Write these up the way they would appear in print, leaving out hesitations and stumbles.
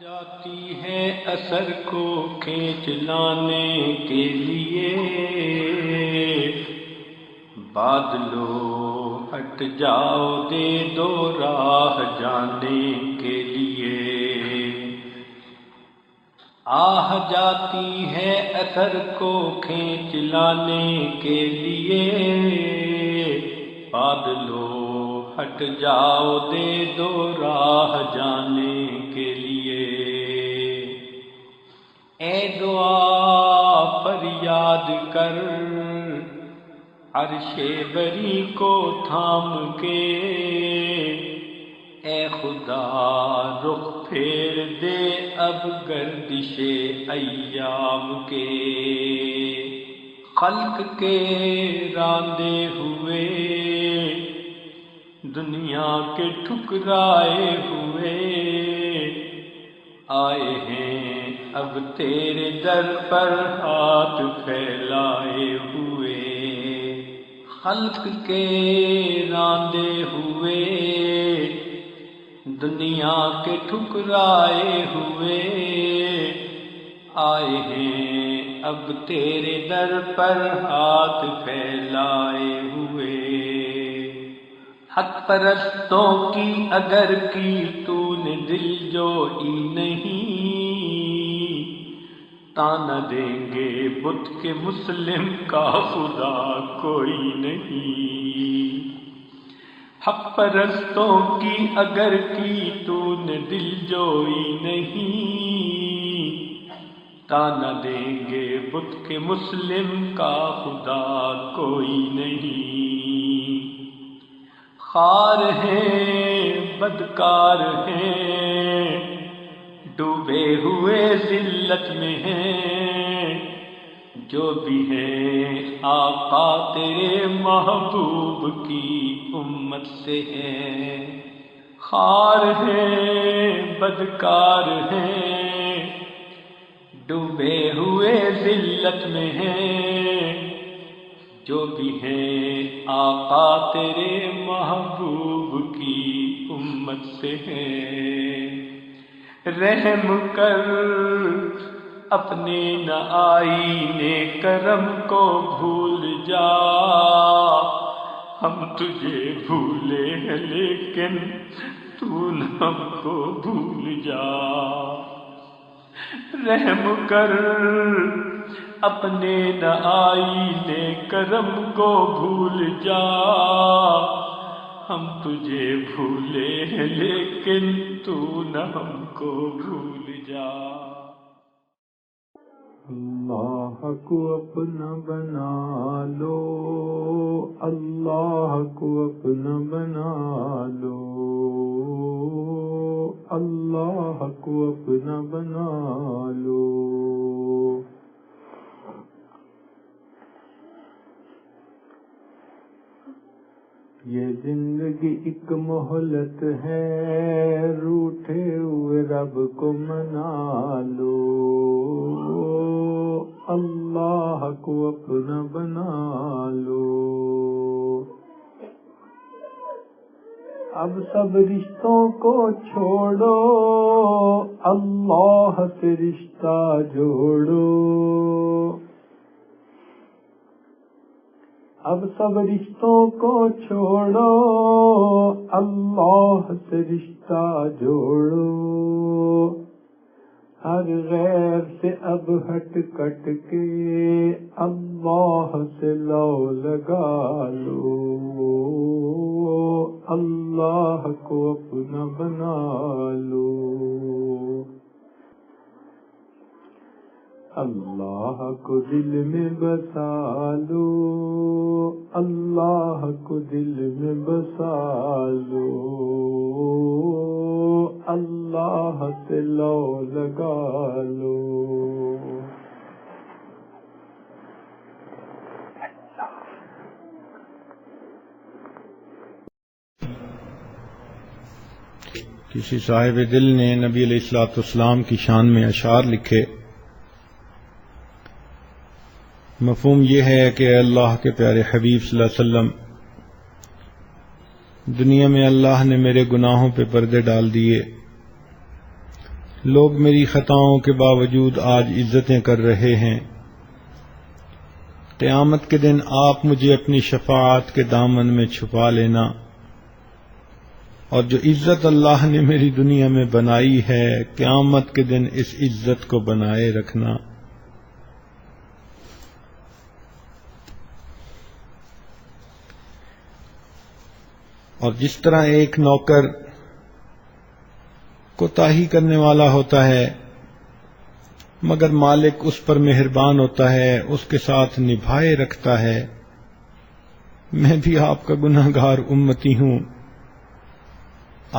جاتی ہے اثر کو کھینچ لانے کے لیے، بادلو ہٹ جاؤ دے دو راہ جانے کے لیے۔ آہ جاتی ہے اثر کو کھینچ لانے کے لیے، بادلو ہٹ جاؤ دے دو راہ جانے کے لیے۔ اے دعا فریاد کر عرش بری کو تھام کے، اے خدا رخ پھیر دے اب گردش ایام کے۔ خلق کے راندے ہوئے دنیا کے ٹھکرائے ہوئے، آئے ہیں اب تیرے در پر ہاتھ پھیلائے ہوئے۔ خلق کے راندے ہوئے دنیا کے ٹھکرائے ہوئے، آئے ہیں اب تیرے در پر ہاتھ پھیلائے ہوئے۔ حق پرستوں کی اگر کی تو نے دل جوئی نہیں، تانا دیں گے بت کے مسلم کا خدا کوئی نہیں۔ حق پرستوں کی اگر کی تو نے دل جوئی نہیں، تانا دیں گے بت کے مسلم کا خدا کوئی نہیں۔ خوار ہیں بدکار ہیں ڈوبے ہوئے ذلت میں ہیں، جو بھی ہیں آقا تیرے محبوب کی امت سے ہیں۔ خوار ہیں بدکار ہیں ڈوبے ہوئے ذلت میں ہیں، جو بھی ہیں آقا تیرے محبوب کی امت سے ہیں۔ رحم کر اپنے نہ آئینے کرم کو بھول جا، ہم تجھے بھولے ہیں لیکن تو نہ ہم کو بھول جا۔ رحم کر اپنے نہ آئینے کرم کو بھول جا، ہم تجھے بھولے ہیں لیکن تو نہ ہم کو بھول جا۔ اللہ کو اپنا بنا لو، اللہ کو اپنا بنا لو، اللہ کو اپنا بنا لو۔ یہ زندگی ایک مہلت ہے، روٹھے ہوئے رب کو منا لو، اللہ کو اپنا بنا لو۔ اب سب رشتوں کو چھوڑو، اللہ سے رشتہ جوڑو۔ اب سب رشتوں کو چھوڑو، اللہ سے رشتہ جوڑو۔ ہر غیر سے اب ہٹ کٹ کے اللہ سے لو لگا لو، اللہ کو اپنا بنا لو۔ اللہ کو دل میں بسا لو، اللہ کو دل میں بسا لو، اللہ سے لو لگا لو۔ کسی صاحب دل نے نبی علیہ الصلوۃ والسلام کی شان میں اشعار لکھے۔ مفہوم یہ ہے کہ اللہ کے پیارے حبیب صلی اللہ علیہ وسلم، دنیا میں اللہ نے میرے گناہوں پہ پردے ڈال دیے، لوگ میری خطاؤں کے باوجود آج عزتیں کر رہے ہیں. قیامت کے دن آپ مجھے اپنی شفاعت کے دامن میں چھپا لینا، اور جو عزت اللہ نے میری دنیا میں بنائی ہے قیامت کے دن اس عزت کو بنائے رکھنا. اور جس طرح ایک نوکر کوتاہی کرنے والا ہوتا ہے مگر مالک اس پر مہربان ہوتا ہے، اس کے ساتھ نبھائے رکھتا ہے، میں بھی آپ کا گناہ گار امتی ہوں.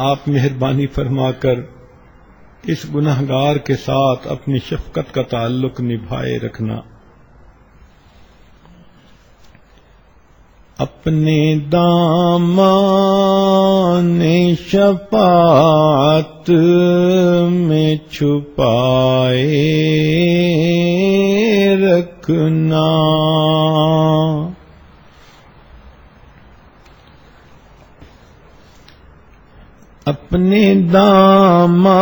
آپ مہربانی فرما کر اس گناہ گار کے ساتھ اپنی شفقت کا تعلق نبھائے رکھنا. اپنے دامان شفاعت میں چھپائے رکھنا. اپنے دامان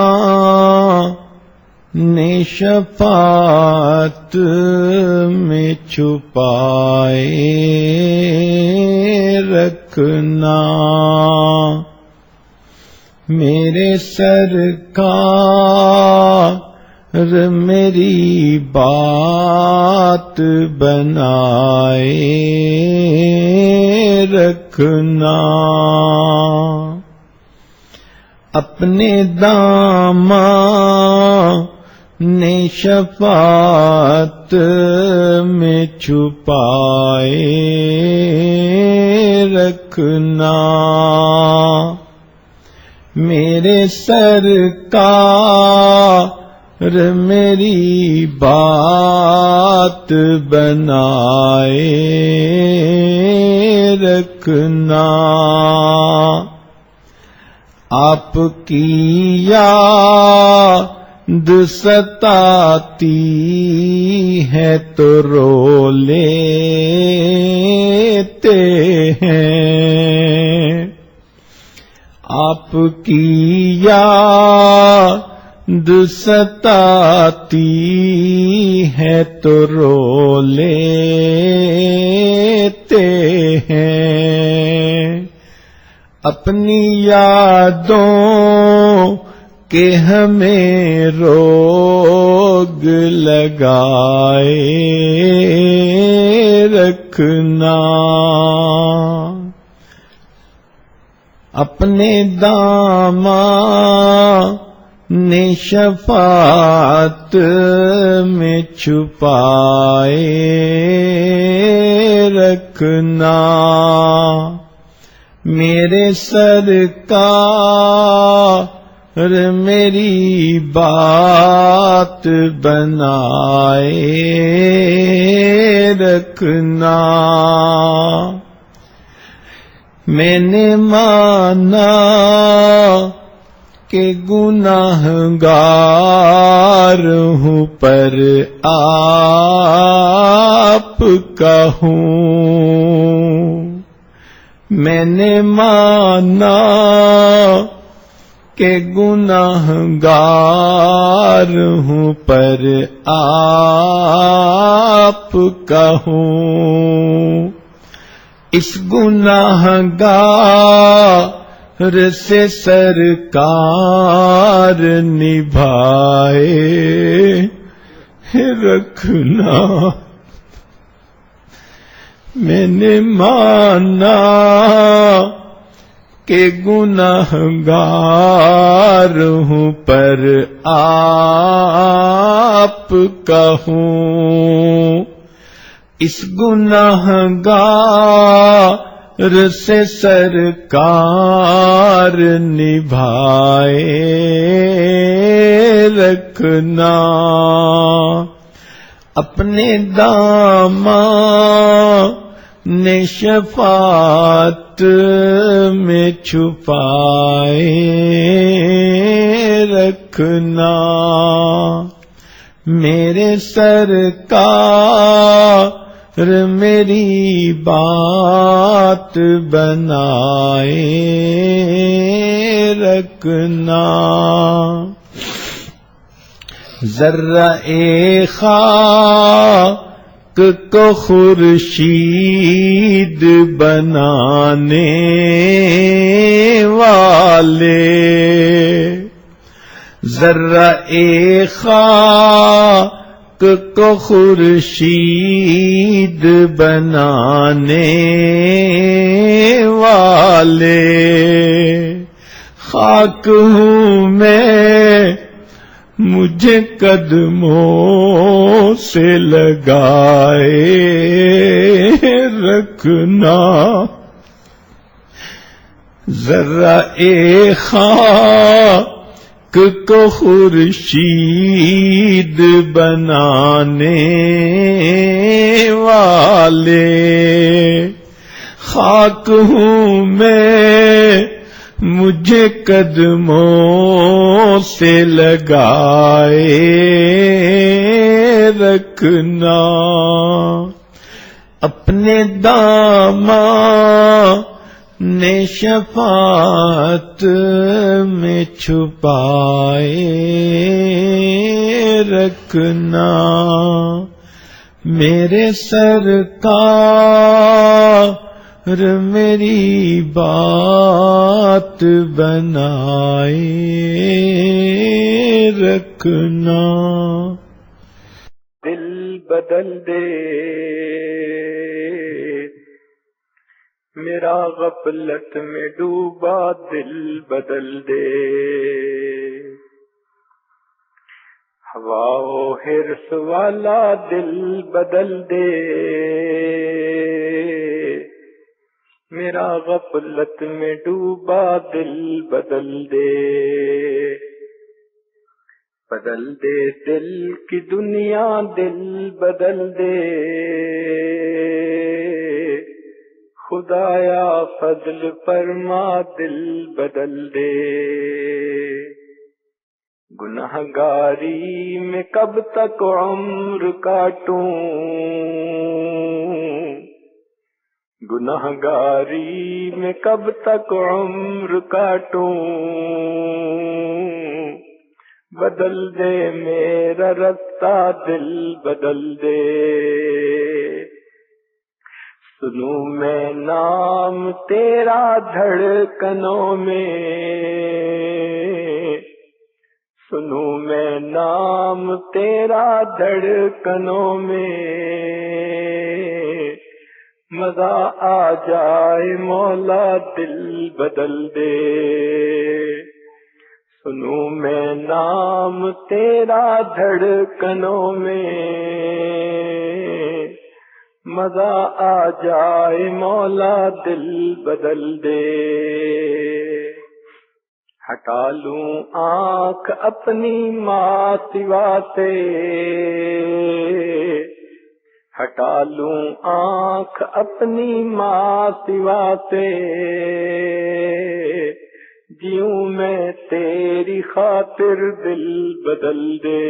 شفاعت میں چھپائے رکھنا. میرے سرکار میری بات بنائے رکھنا. اپنے دامان شفاعت میں چھپائے رکھنا. میرے سرکار میری بات بنائے رکھنا. آپ کی یاد ستاتی ہے تو رو لیتے ہیں. آپ کی یاد ستاتی ہے تو رو لیتے ہیں. اپنی یادوں کے ہمیں روگ لگائے رکھنا. اپنے دامان شفاعت میں چھپائے رکھنا. میرے سرکار میری بات بنائے رکھنا. میں نے مانا کہ گناہگار ہوں پر آپ کا ہوں. میں نے مانا کہ گناہگار ہوں پر آپ کا ہوں. اس گناہگار سے سرکار نبھائے رکھنا. میں نے مانا کہ گناہگار ہوں پر آپ کا ہوں. اس گناہگار سے سرکار نبھائے رکھنا. اپنے دامان شفاعت میں چھپائے رکھنا. میرے سرکار میری بات بنائے رکھنا. ذرہ خاک کو خورشید بنانے والے، ذرہ خاک کو خورشید بنانے والے، خاک ہوں میں مجھے قدموں سے لگائے رکھنا، ذرہ خاک کو خورشید بنانے والے، خاک ہوں میں مجھے قدموں سے لگائے رکھنا، اپنے دامن شفاعت میں چھپائے رکھنا، میرے سرکار میری بات بنائے رکھنا، دل بدل دے میرا غفلت میں ڈوبا دل بدل دے، ہوا و حرص والا دل بدل دے میرا غفلت میں ڈوبا دل بدل دے، بدل دے دل کی دنیا دل بدل دے، خدایا فضل فرما دل بدل دے، گنہگاری میں کب تک عمر کاٹوں، گنہگاری میں کب تک عمر کاٹوں، بدل دے میرا رستہ دل بدل دے، سنوں میں نام تیرا دھڑکنوں میں، سنوں میں نام تیرا دھڑکنوں میں، مزہ آ جائے مولا دل بدل دے، سنوں میں نام تیرا دھڑکنوں میں، مزہ آ جائے مولا دل بدل دے، ہٹا لوں آنکھ اپنی ماں سوا سے، ہٹا لوں آنکھ اپنی ماں سوا سے، جیوں میں تیری خاطر دل بدل دے،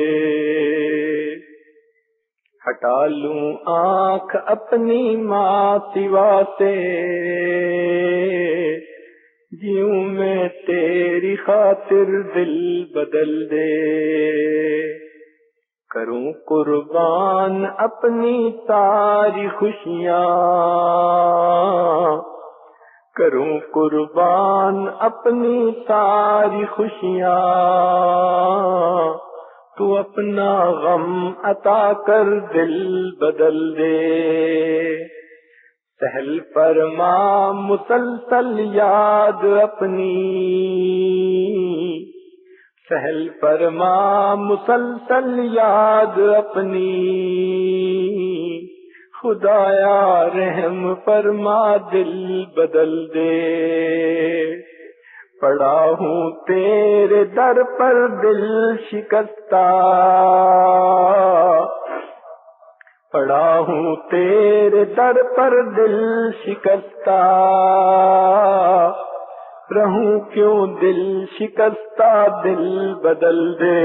ہٹا لوں آنکھ اپنی ماں سوا سے، جیوں میں تیری خاطر دل بدل دے، کروں قربان اپنی ساری خوشیاں، کروں قربان اپنی ساری خوشیاں، تو اپنا غم عطا کر دل بدل دے، سہل فرما مسلسل یاد اپنی، سہل فرما مسلسل یاد اپنی، خدایا رحم فرما دل بدل دے، پڑا ہوں تیرے در پر دل شکستہ، پڑا ہوں تیرے در پر دل شکستہ، رہوں کیوں دل شکستہ دل بدل دے،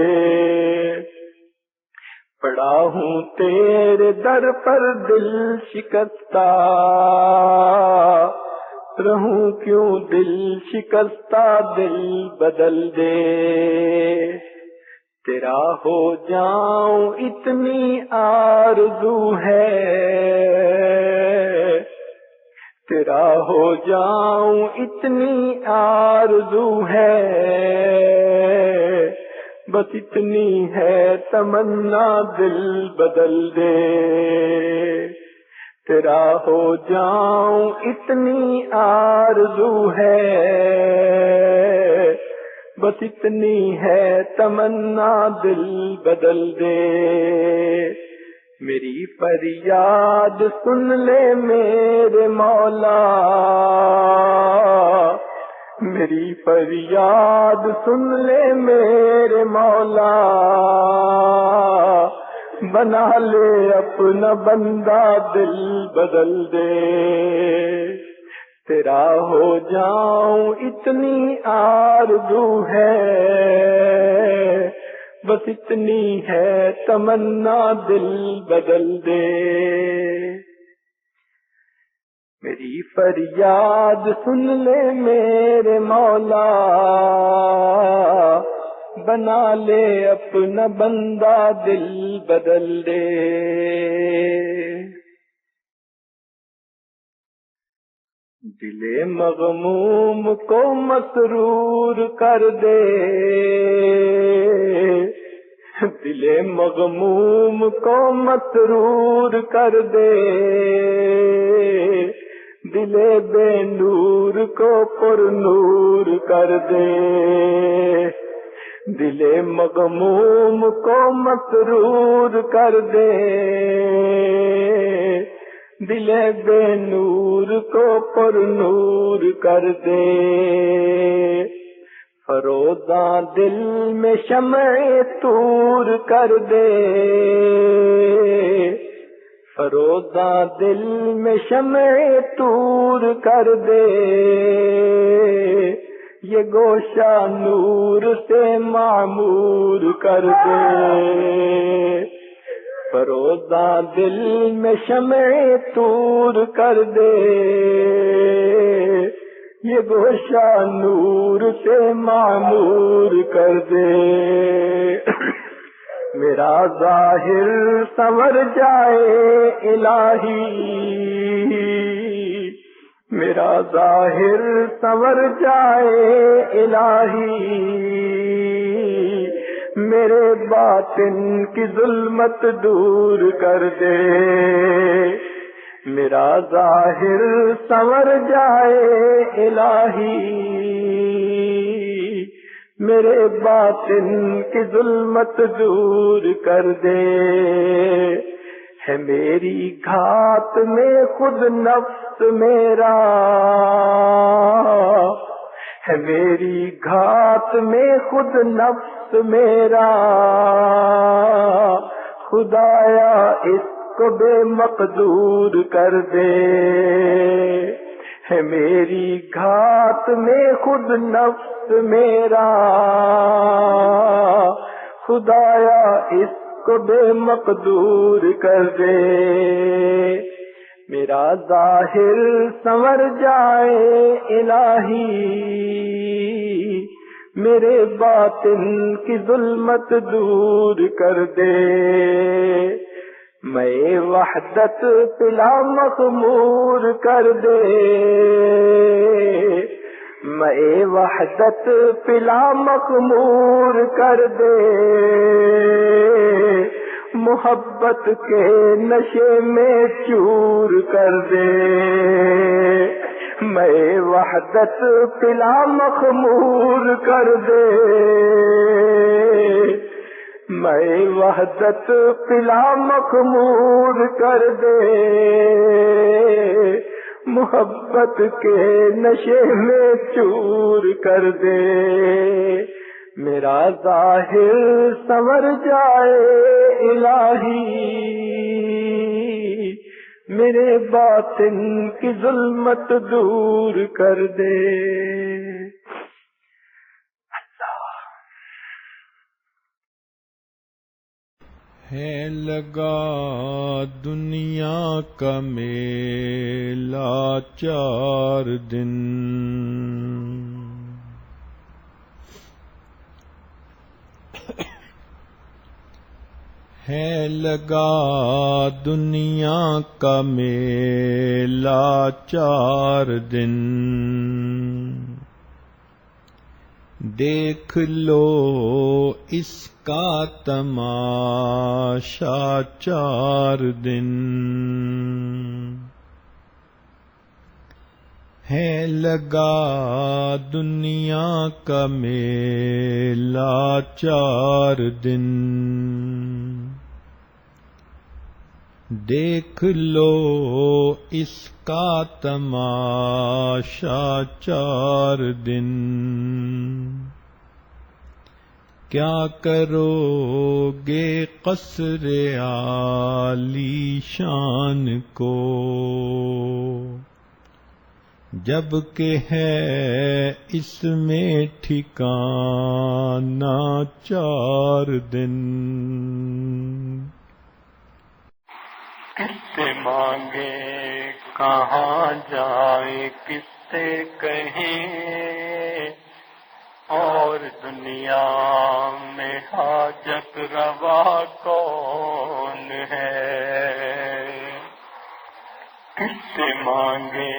پڑا ہوں تیرے در پر دل شکستہ، رہوں کیوں دل شکستہ دل بدل دے، تیرا ہو جاؤں اتنی آرزو ہے، تیرا ہو جاؤں اتنی آرزو ہے، بس اتنی ہے تمنا دل بدل دے، تیرا ہو جاؤں اتنی آرزو ہے، بس اتنی ہے تمنا دل بدل دے، میری فریاد سن لے میرے مولا، میری فریاد سن لے میرے مولا، بنا لے اپنا بندہ دل بدل دے، تیرا ہو جاؤں اتنی آرزو ہے، بس اتنی ہے تمنا دل بدل دے، میری فریاد سن لے میرے مولا، بنا لے اپنا بندہ دل بدل دے، دل مغموم کو مسرور کر دے، دل مغموم کو مسرور کر دے، دل بے نور کو پر نور کر دے، دل مغموم کو مسرور کر دے، دل بے نور کو پر نور کر دے، فروزاں دل میں شمع طور کر دے، فروزاں دل میں شمع طور کر دے، یہ گوشہ نور سے معمور کر دے، فروزاں دل میں شمع طور کر دے، یہ گوشہ نور سے معمور کر دے، میرا ظاہر سنور جائے الہی، میرا ظاہر سنور جائے الہی، میرے باطن کی ظلمت دور کر دے، میرا ظاہر سنور جائے الہی، میرے باطن کی ظلمت دور کر دے، ہے میری گھات میں خود نفس میرا، ہے میری گھات میں خود نفس میرا، خدایا اس کو بے مقدور کر دے، ہے میری گھات میں خود نفس میرا، خدایا اس کو بے مقدور کر دے، میرا ظاہر سنور جائے الہی، میرے باطن کی ظلمت دور کر دے، میں وحدت پلا مخمور کر دے، میں وحدت پلا مخمور کر دے، محبت کے نشے میں چور کر دے، میں وحدت پلا مخمور کر دے، میں وحدت پلا مخمور کر دے، محبت کے نشے میں چور کر دے، میرا ظاہر سنور جائے الہی، میرے باطن کی ظلمت دور کر دے، ہے لگا دنیا کا میلہ 4 دن، ہے لگا دنیا کا میلہ 4 دن، دیکھ لو اس کا تماشا 4 دن، ہے لگا دنیا کا میلہ 4 دن، دیکھ لو اس کا تماشا 4 دن، کیا کرو گے قصر عالی شان کو، جب کہ ہے اس میں ٹھکانہ 4 دن، کس سے مانگے کہاں جائے کس سے کہیں، اور دنیا میں حاجت روا کون ہے، کس سے مانگے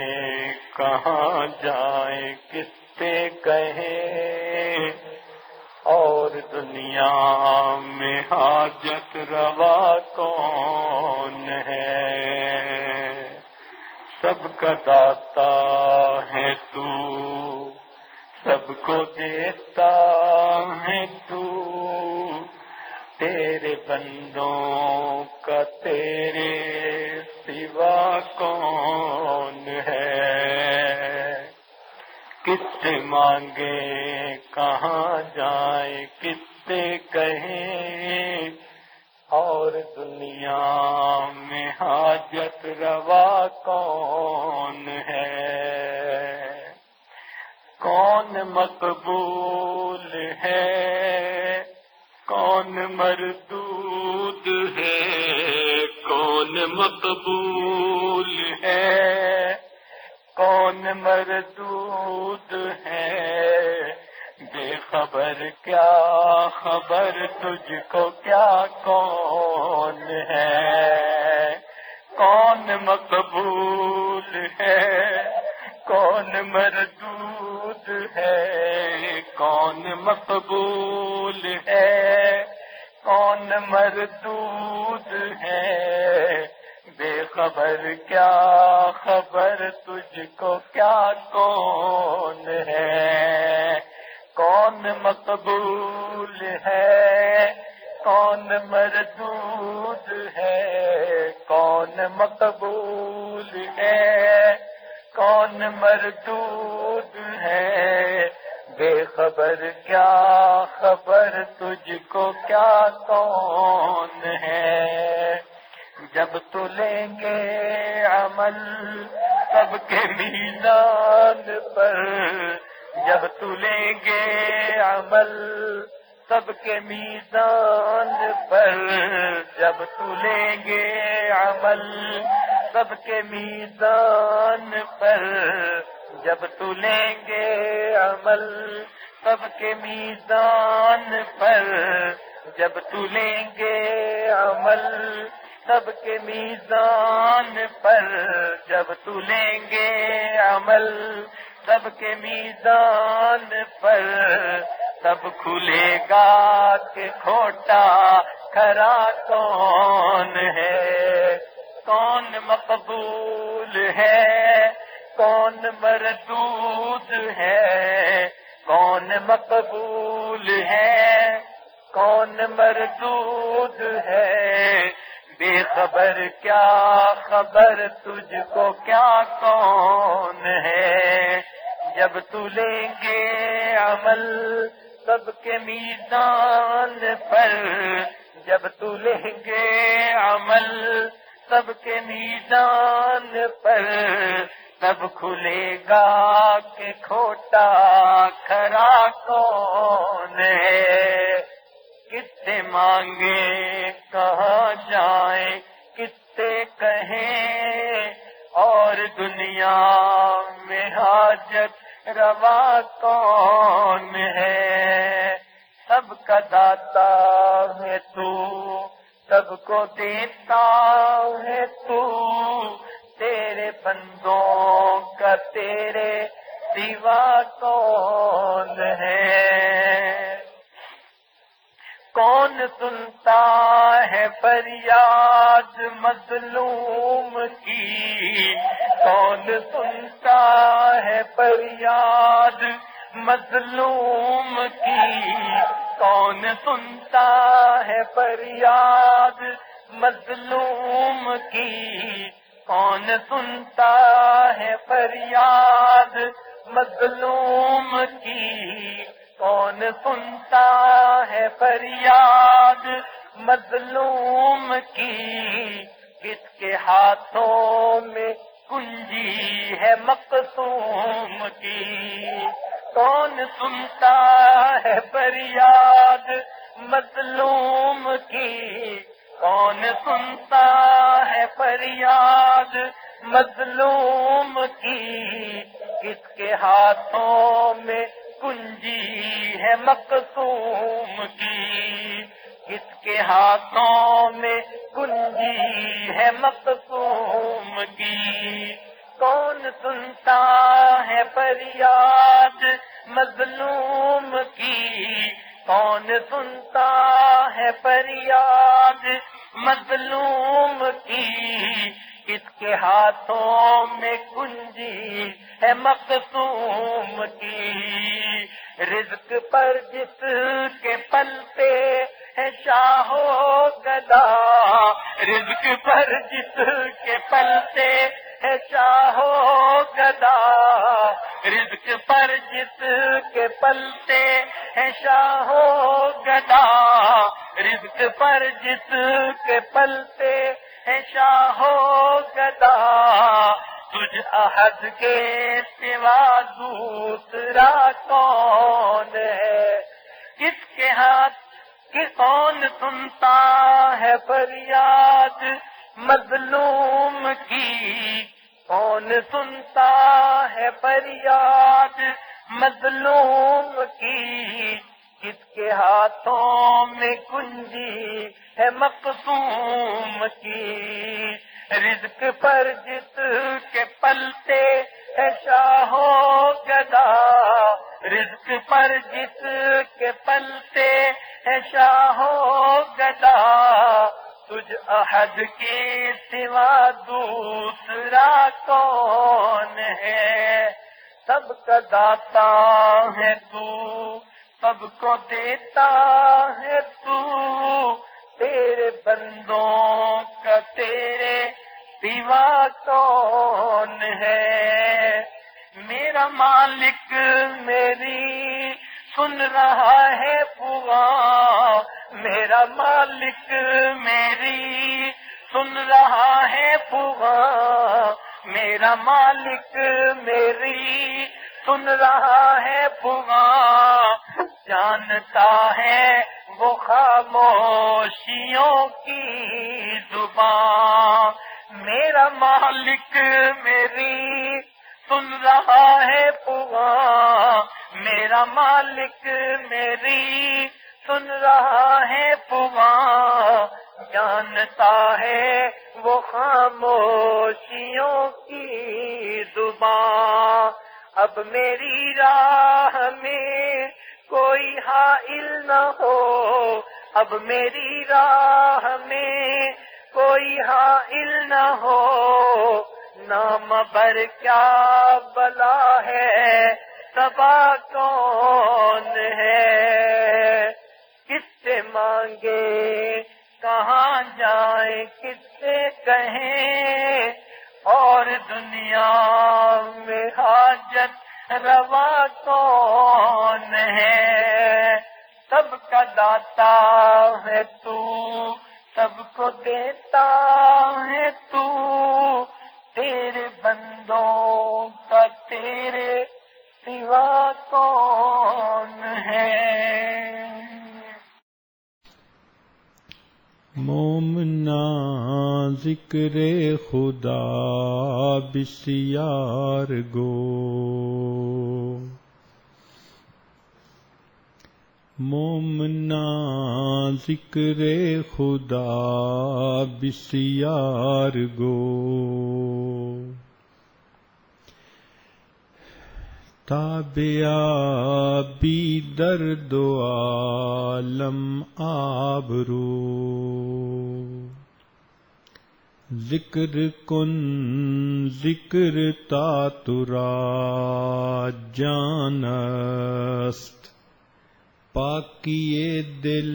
کہاں جائے کس سے کہیں، اور دنیا میں حاجت روا کون ہے، سب کا داتا ہے تو، سب کو دیتا ہے تو، تیرے بندوں کا تیرے سوا کون ہے، کس سے مانگے کہاں جائے کس سے کہیں، اور دنیا میں حاجت روا کون ہے، کون مقبول ہے کون مردود ہے، کون مقبول ہے کون مردود ہے، بے خبر کیا خبر تجھ کو کیا کون ہے، کون مقبول ہے کون مردود ہے، کون مقبول ہے کون مردود ہے، بے خبر کیا خبر تجھ کو کیا کون ہے، کون مقبول ہے کون مردود ہے، کون مقبول ہے کون مردود ہے، بے خبر کیا خبر تجھ کو کیا کون ہے، جب تو لیں گے عمل سب کے میزان پر، جب تو لیں گے عمل سب کے میزان پر، جب تو لیں گے عمل سب کے میزان پر، جب تو لیں گے عمل سب کے میزان پر، جب تو لیں گے عمل سب کے میزان پر، جب تو لیں گے عمل سب کے میزان پر، تب کھلے گا کہ کھوٹا کھرا کون ہے، کون مقبول ہے کون مردود ہے، کون مقبول ہے کون مردود ہے، بے خبر کیا خبر تجھ کو کیا کون ہے، جب تو لیں گے عمل سب کے میزان پر، جب تو لیں گے عمل سب کے میزان پر، تب کھلے گا کہ کھوٹا کھرا کون ہے، کس سے مانگے کہاں جائیں کس سے کہیں، اور دنیا میں حاجت روا کون ہے، سب کا داتا ہے تو، سب کو دیتا ہے تو، تیرے بندوں کا تیرے سوا کون ہے؟ کون سنتا ہے فریاد مظلوم کی؟ کون سنتا ہے فریاد مظلوم کی؟ کون سنتا ہے فریاد مظلوم کی؟ کون سنتا ہے فریاد مظلوم کی؟ کون سنتا ہے فریاد مظلوم کی؟ کس کے ہاتھوں میں کنجی ہے مقصوم کی؟ کون سنتا ہے فریاد مظلوم کی؟ کون سنتا ہے فریاد مظلوم کی؟ کس کے ہاتھوں میں کنجی ہے مقصوم کی؟ کس کے ہاتھوں میں کنجی ہے مقصوم کی؟ کون سنتا ہے فریاد مظلوم کی؟ کون سنتا ہے فریاد مظلوم کی؟ کس کے ہاتھوں میں کنجی ہے مقصوم کی؟ رزق پر جس کے پلتے ہے شاہ و گدا، رزق پر جس کے پلتے ہے شاہ و گدا، رزق پر جس کے پلتے ہے شاہ و گدا، رزق پر جس کے پلتے ہے شاہ و گدا، تجھ احد کے سوا دوسرا کون ہے؟ کس کے ہاتھ کہ کون سنتا ہے فریاد مظلوم کی؟ کون سنتا ہے فریاد مظلوم کی؟ کس کے ہاتھوں میں کنجی ہے مقصوم کی؟ رزق پر جس کے پلتے ہے شاہ و گدا، رزق پر جس کے پلتے ہے شاہ و گدا، تجھ احد کے سوا دوسرا کون ہے؟ سب کا داتا ہے تو، سب کو دیتا ہے تو، تیرے بندوں کا تیرے سوا کون ہے؟ میرا مالک میری سن رہا ہے پکار، میرا مالک میری سن رہا ہے پکار، میرا مالک میری سن رہا ہے پکار، جانتا ہے وہ خاموشیوں کی زبان، میرا مالک میری سن رہا ہے پکار، میرا مالک میری سن رہا ہے پکار، جانتا ہے وہ خاموشیوں کی زبان، اب میری راہ میں کوئی حائل نہ ہو، اب میری راہ میں کوئی حائل نہ ہو، نام بر کیا بلا ہے صبا کون ہے؟ کس سے مانگے کہاں جائیں کس سے کہیں، اور دنیا میں حاجت روا کون ہے؟ سب کا داتا ہے تو، سب کو دیتا ہے تو، تیرے بندوں کا تیرے سوا کون ہے؟ مومنا ذکر خدا بسیار گو، مومنا ذکر خدا بسیار گو، تابعہ بی درد و عالم آبرو، ذکر کن ذکر تا ترا جانست، پاکی دل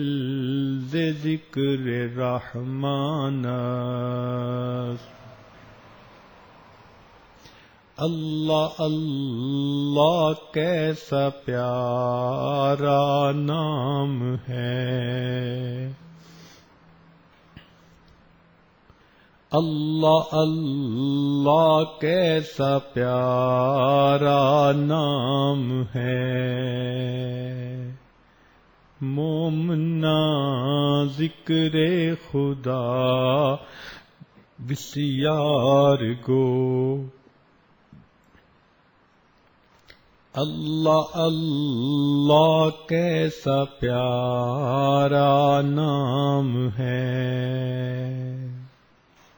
ز ذکر رحمان است۔ اللہ اللہ کیسا پیارا نام ہے، اللہ اللہ کیسا پیارا نام ہے، مومنا ذکر خدا بسیار گو، اللہ اللہ کیسا پیارا نام ہے،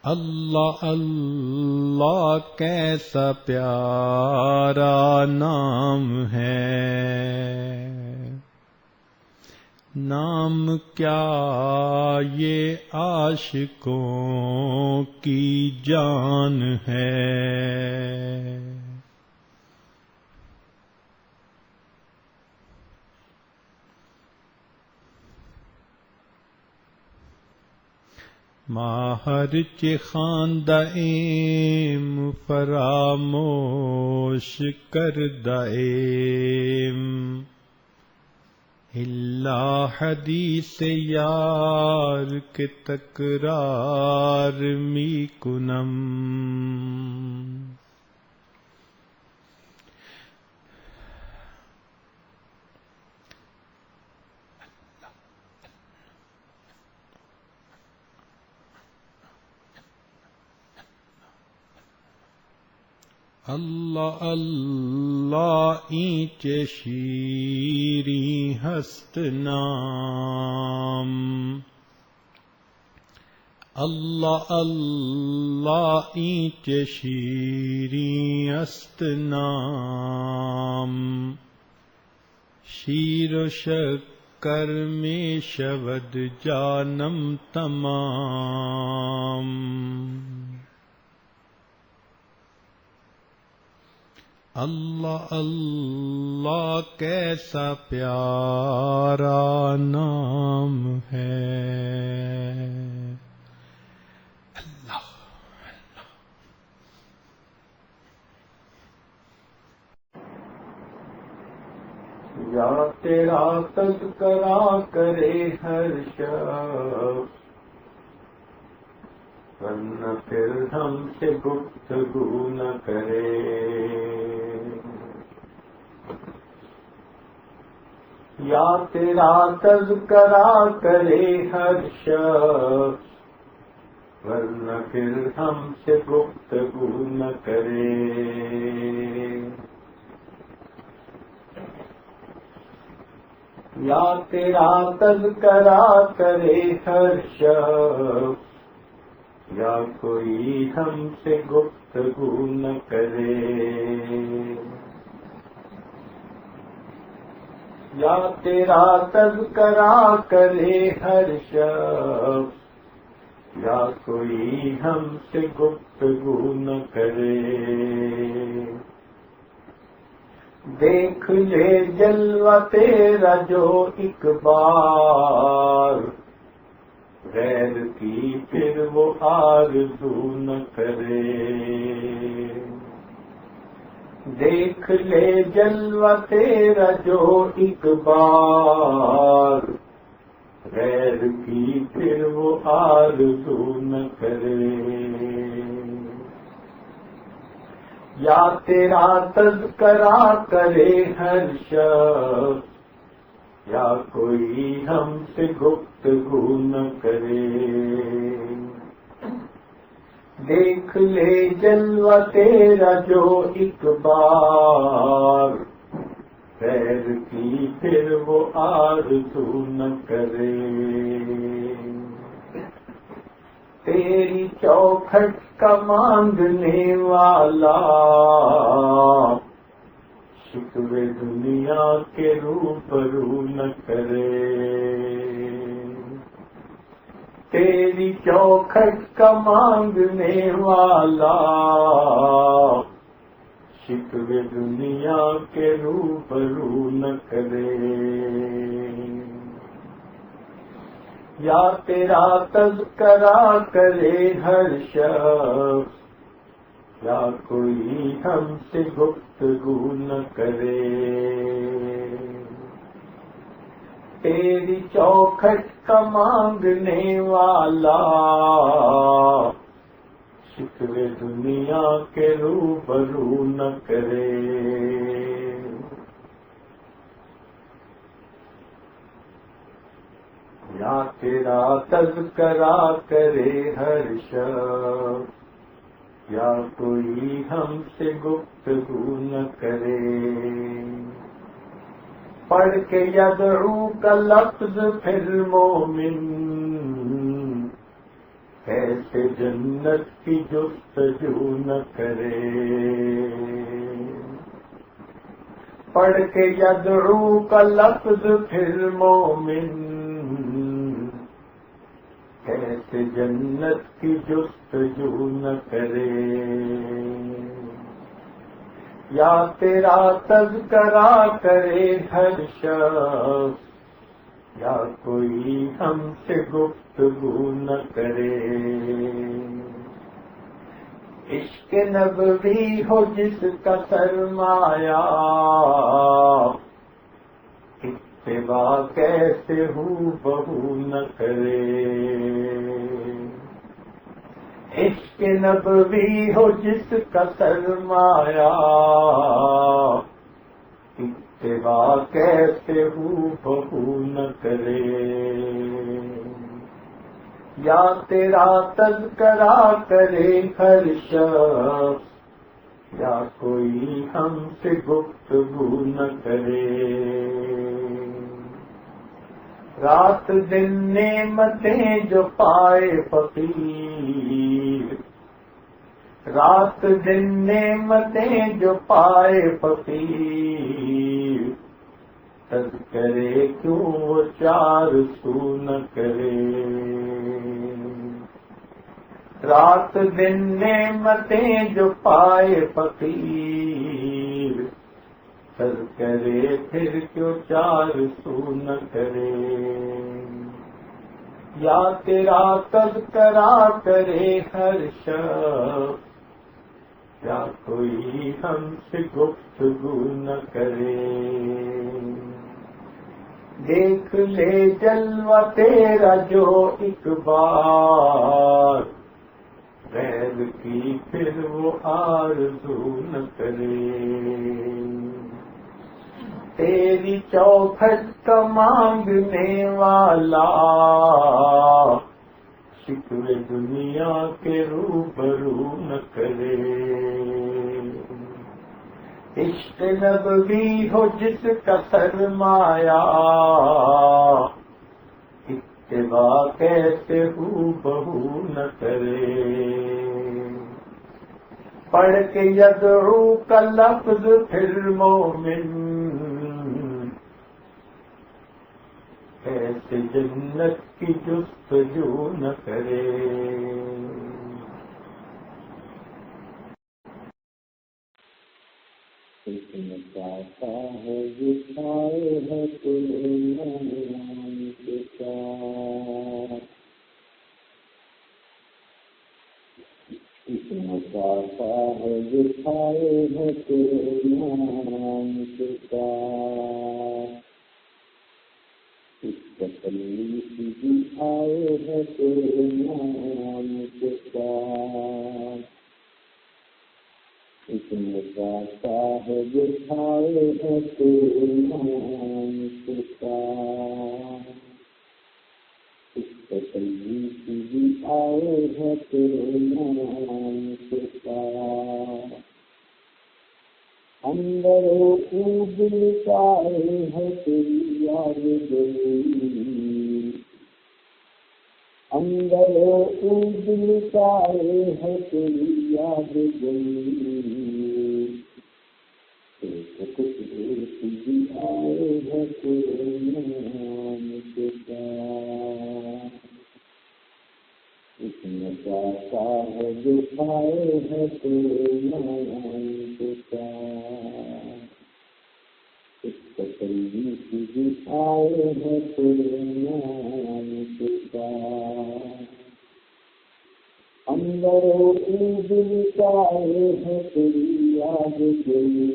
اللہ اللہ کیسا پیارا نام ہے، نام کیا یہ عاشقوں کی جان ہے، ماہر چے خواندہ ایم فراموش کردہ ایم، اللہ حدیث یار کے تکرار می کنم، اللہ اللہ اینچ شیریں ہست نام، اللہ اللہ اینچ شیریں ہست نام، شیر و شکر میں شود جانم تمام، اللہ اللہ کیسا پیارا نام ہے، اللہ یا تیرا تذکرہ کرے ہر شخص، ورنہ پھر ہم سے گفتگو نہ کرے، یا تیرا تذکرہ کرے ہر شخص، ورنہ پھر ہم سے گفتگو نہ کرے، یا تیرا تذکرہ کرے ہر شخص، یا کوئی ہم سے گفتگو نہ کرے، یا تیرا تذکرہ کرے ہر شخص، یا کوئی ہم سے گفتگو نہ کرے، دیکھ لے جلوہ تیرا جو ایک بار، غیر کی پھر وہ آرزو نہ کرے، دیکھ لے جلوہ تیرا جو ایک بار، غیر کی پھر وہ آرزو نہ کرے، یا تیرا تذکرہ کرے ہر شخص، یا کوئی ہم سے گفتگو نہ کرے، دیکھ لے جلوہ تیرا جو ایک بار، غیر کی پھر وہ آرزو نہ کرے، تیری چوکھٹ کا مانگنے والا شکوے دنیا کے روبرو نہ کرے، تیری چوکھٹ کا مانگنے والا شکوے دنیا کے روبرو نہ کرے، یا تیرا تذکرہ کرے ہر شخص، یا کوئی ہم سے گفتگو نہ کرے، تیری چوکھٹ کا مانگنے والا شکوے دنیا کے روبرو نہ کرے، یا تیرا تذکرہ کرے ہر شخص، یا کوئی ہم سے گفتگو نہ کرے، پڑھ کے یدعو کا لفظ پھر مومن ایسے جنت کی جستجو نہ کرے، پڑھ کے یدعو کا لفظ پھر مومن ایسے جنت کی جستجو نہ کرے، یا تیرا تذکرہ کرے ہر شخص، یا کوئی ہم سے گفتگو نہ کرے، عشق نبوی ہو جس کا سرمایہ اتباع کیسے ہو بہو نہ کرے، عشق نبوی ہو جس کا سرمایہ اتباع کیسے ہو بہو نہ کرے، یا تیرا تذکرہ کرے ہر شخص، یا کوئی ہم سے گفتگو نہ کرے، رات دن نعمتیں جو پائے فقیر، رات دن نعمتیں جو پائے فقیر، تذکرے کیوں وہ چار سو نہ کرے، رات دن نعمتیں جو پائے فقیر، تذکرے پھر کیوں چار سو نہ کرے، یا تیرا تذکرہ کرے ہر شخص، یا کوئی ہم سے گفتگو نہ کرے، دیکھ لے جلوہ تیرا جو ایک بار، غیر کی پھر وہ آرزو نہ کرے، تیری چوکھٹ کا مانگنے والا شکوے دنیا کے روبرو نہ کرے، عشق نبوی ہو جس کا سرمایہ اتباع کیسے ہو بہو نہ کرے، پڑھ کے یدعو کا لفظ پھر مومن ایسے جنت کی جستجو نہ کرے، چاہتا ہے جسائے ہے تم کے ساتھ، چاہتا ہے جسائے ہے تم کے ساتھ، تکلیف بھی آئے ہے تیرے نام کے ساتھ، اتنے چاہتا ہے دکھائے ہے تیرے نام کے ساتھ، تکلیف بھی آئے ہے تیرے نام کے ساتھ، اندر دل چاہے ہے تیری یاد گئی، اندر دل چاہے ہے تیری یاد گئی، کچھ ایک بھی آئے ہے تیرے نام کے ساتھ، اس میں چاہتا ہے جو پائے ہے تیرے نام کے ساتھ، اس تکلیف بھی آئے ہے تیرے نام کے ساتھ، اندر دل چاہے ہے تیری یاد گئی،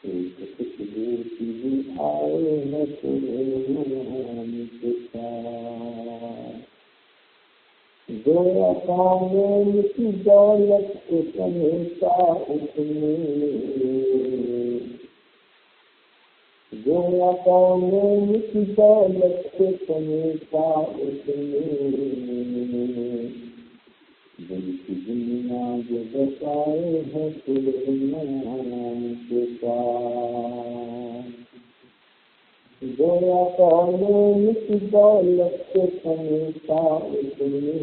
ایک خوشبو بھی آئے ہے تیرے نام کے ساتھ، گویا کامل کی دولت کو سمیٹا اس نے، گویا کامل کی دولت کو سمیٹا اس نے، دل کی دنیا جو بسائے ہے تیرے نام کے ساتھ، گویا کامل کی دولت کو سمیٹا اس نے،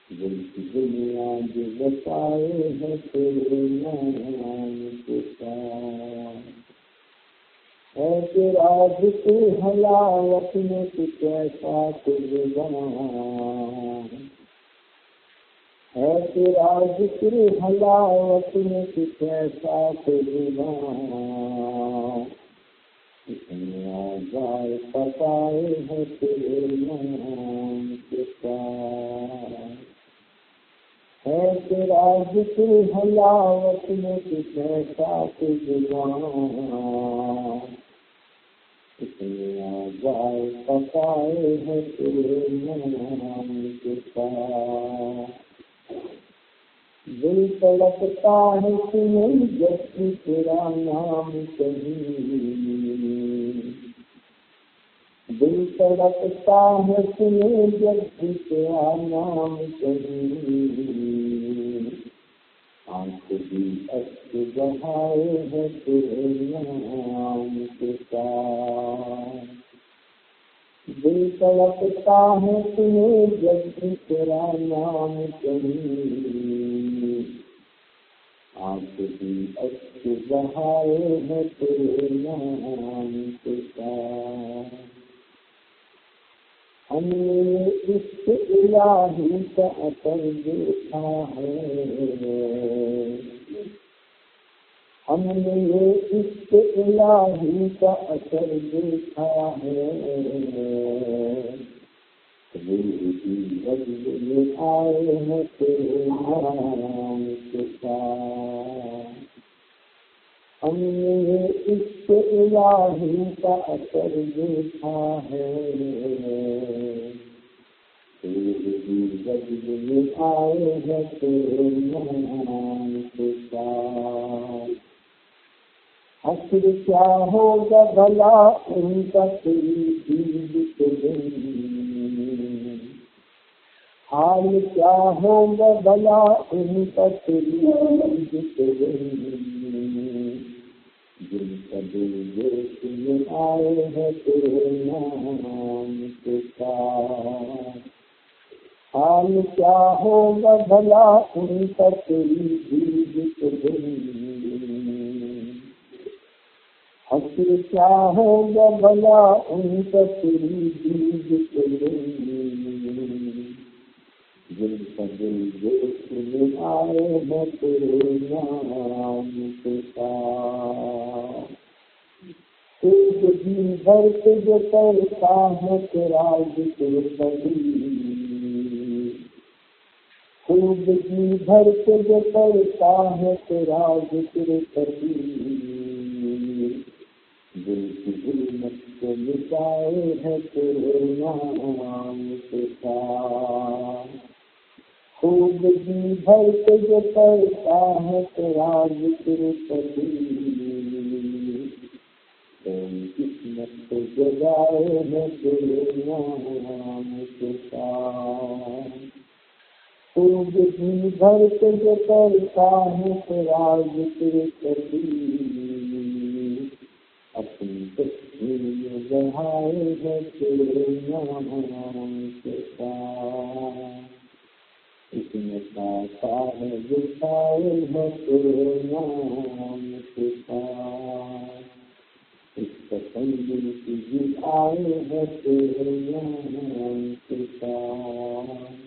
دل کی دنیا جو بسائے ہے تیرے نام کے ساتھ، ہے تیرا ذکر حلاوت میں کچھ ایسا قربان، ہے تیرا ذکر حلاوت میں کچھ ایسا قربان، اس میں آزائے پتائے ہے تیرے نام کے ساتھ، ہے تیرا ذکر حلاوت میں کچھ ایسا قربان، اس میں آزائے پتائے ہے تیرے نام کے ساتھ، دل تڑپتا ہے تمہیں جب بھی تیرا نام کہیں، دل تڑپتا ہے تمہیں جب بھی تیرا نام کہیں، آنکھ بھی اشک بہائے ہے تیرے نام کے ساتھ، دل تڑپتا ہے تمہیں جب بھی تیرا نام کہیں، آنکھ بھی اشک بہائے ہے تیرے نام کے ساتھ، ہم نے اس الہی کا اثر دیکھا ہے، ہم نے اس الہی کا اثر دیکھا ہے، روح کی بدل میں آئے ہیں تیرے نام کے ساتھ، ہم نے اس الہی کا اثر دیکھا ہے، روح کی بدل میں آئے ہیں تیرے نام کے ساتھ، حشر کیا ہوگا بھلا ان کا تیری دید کے دن، حال کیا ہوگا بھلا ان کا تیری دید کے دن، جن کا دل دیکھ میں آئے ہے تیرے نام کے ساتھ، حال کیا ہوگا بھلا ان کا تیری دید کے دن، حشر کیا ہوگا بھلا ان کا تیری دید کے دن، جن کا دل دیکھ میں آئے ہے تیرے نام کے ساتھ، خوب جی بھر کے جو کرتا ہے تیرا ذکر کبھی، خوب جی بھر کے جو کرتا ہے تیرا ذکر کبھی، دل کی ظلمت کو مٹائے ہے تیرے نام کے ساتھ، خوب جی بھر کے جو کرتا ہے تیرا ذکر کبھی، کوئی قسمت کو جگائے ہے تیرے نام کے ساتھ، خوب جی بھر کے جو کرتا ہے تیرا ذکر کبھی، اپنی تصویر میں بڑھائے ہے تیرے نام کے ساتھ، اس میں پاتا ہے بچھائے ہے تیرے نام کے ساتھ، اس پسند کی جی آئے ہے تیرے نام کے ساتھ۔